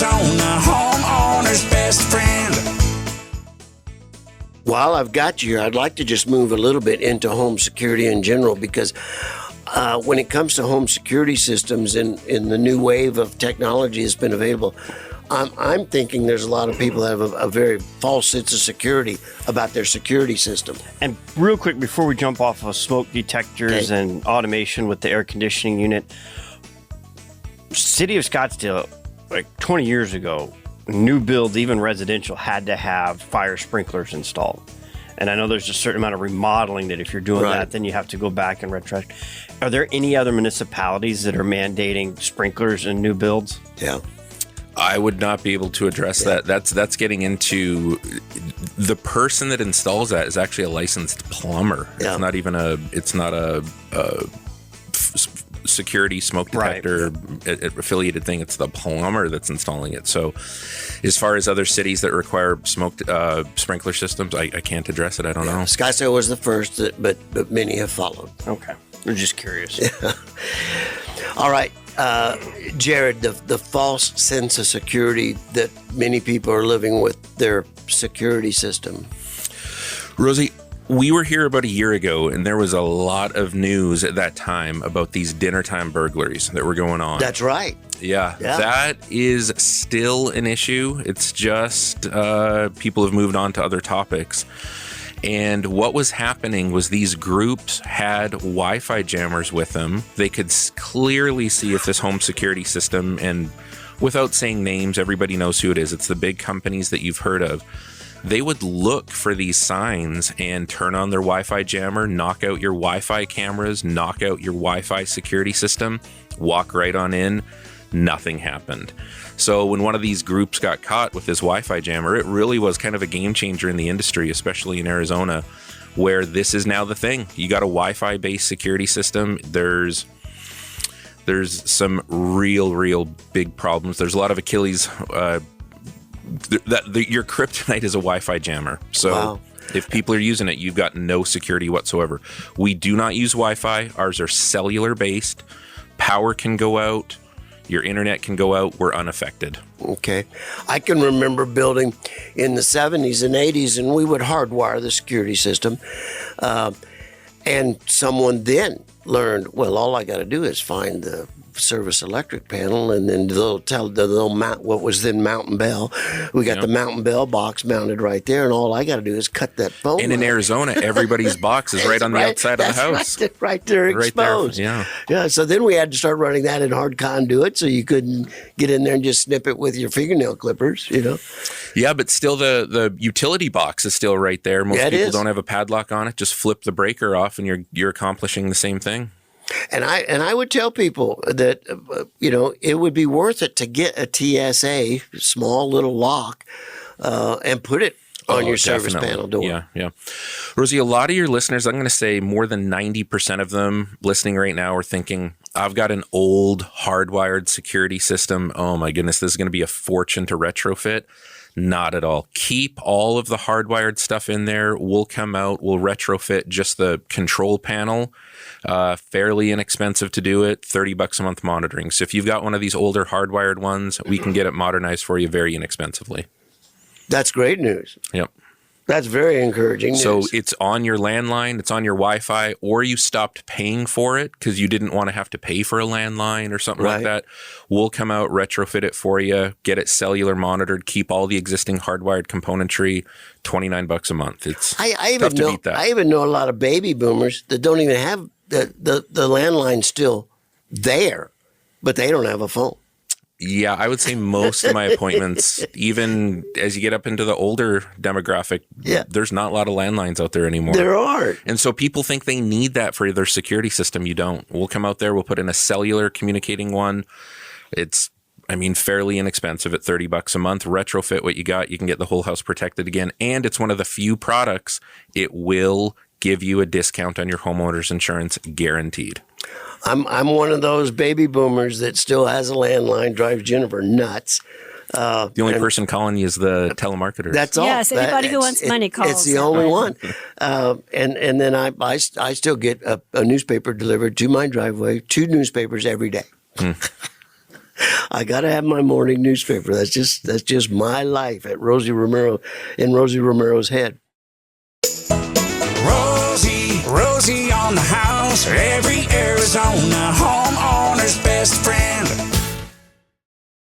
Arizona, homeowner's best friend. While I've got you here, I'd like to just move a little bit into home security in general, because when it comes to home security systems in the new wave of technology that's been available, I'm thinking there's a lot of people that have a very false sense of security about their security system. And real quick, before we jump off of smoke detectors and automation with the air conditioning unit, City of Scottsdale, like 20 years ago, new builds, even residential, had to have fire sprinklers installed. And I know there's a certain amount of remodeling that if you're doing that, then you have to go back and retro. Are there any other municipalities that are mandating sprinklers in new builds? Yeah. I would not be able to address that. That's getting into the person that installs that is actually a licensed plumber. Yeah. It's not a security smoke detector affiliated thing. It's the plumber that's installing it. So as far as other cities that require sprinkler systems, I can't address it. I don't know. Scottsdale was the first, but many have followed. Okay. I'm just curious. Yeah. All right. Jared, the false sense of security that many people are living with their security system. Rosie, we were here about a year ago, and there was a lot of news at that time about these dinner time burglaries that were going on. That's right. Yeah, that is still an issue. It's just people have moved on to other topics. And what was happening was these groups had Wi-Fi jammers with them. They could clearly see if this home security system, and without saying names, everybody knows who it is. It's the big companies that you've heard of. They would look for these signs and turn on their Wi-Fi jammer, knock out your Wi-Fi cameras, knock out your Wi-Fi security system, walk right on in. Nothing happened. So when one of these groups got caught with this Wi-Fi jammer, it really was kind of a game changer in the industry, especially in Arizona, where this is now the thing. You got a Wi-Fi based security system. There's some real big problems. There's a lot of Achilles. Your kryptonite is a Wi-Fi jammer. So if people are using it, you've got no security whatsoever. We do not use Wi-Fi. Ours are cellular based. Power can go out. Your internet can go out. We're unaffected. Okay. I can remember building in the 70s and 80s, and we would hardwire the security system. And someone then learned, well, all I got to do is find the service electric panel, and then they'll mount what was then Mountain Bell. We got the Mountain Bell box mounted right there, and all I got to do is cut that phone. And in Arizona, everybody's box is right on the outside of the house. Right there exposed. Right there, yeah. So then we had to start running that in hard conduit, so you couldn't get in there and just snip it with your fingernail clippers, Yeah, but still the utility box is still right there. Most people don't have a padlock on it. Just flip the breaker off, and you're accomplishing the same thing. And I would tell people that, it would be worth it to get a TSA, small little lock, and put it on your service panel door. Yeah. Rosie, a lot of your listeners, I'm going to say more than 90% of them listening right now are thinking, I've got an old hardwired security system. Oh my goodness, this is going to be a fortune to retrofit. Not at all. Keep all of the hardwired stuff in there. We'll come out, we'll retrofit just the control panel. Fairly inexpensive to do it, $30 a month monitoring. So if you've got one of these older hardwired ones, we can get it modernized for you very inexpensively. That's great news. Yep. That's very encouraging news. So it's on your landline, it's on your Wi-Fi, or you stopped paying for it because you didn't want to have to pay for a landline or something like that. We'll come out, retrofit it for you, get it cellular monitored, keep all the existing hardwired componentry, $29 a month. It's tough to beat that. I even know a lot of baby boomers that don't even have the landline still there, but they don't have a phone. Yeah, I would say most of my appointments, even as you get up into the older demographic, there's not a lot of landlines out there anymore. There are. And so people think they need that for their security system. You don't. We'll come out there, we'll put in a cellular communicating one. It's, fairly inexpensive at $30 a month. Retrofit what you got. You can get the whole house protected again. And it's one of the few products it will give you a discount on your homeowner's insurance, guaranteed. I'm one of those baby boomers that still has a landline, drives Jennifer nuts. The only person calling you is the telemarketer. That's all. Yes, anybody who wants money calls. It's the only one. And then I still get a newspaper delivered to my driveway, 2 newspapers every day. I got to have my morning newspaper. That's just my life at Rosie Romero, in Rosie Romero's head. Rosie on the house. Every Arizona homeowner's best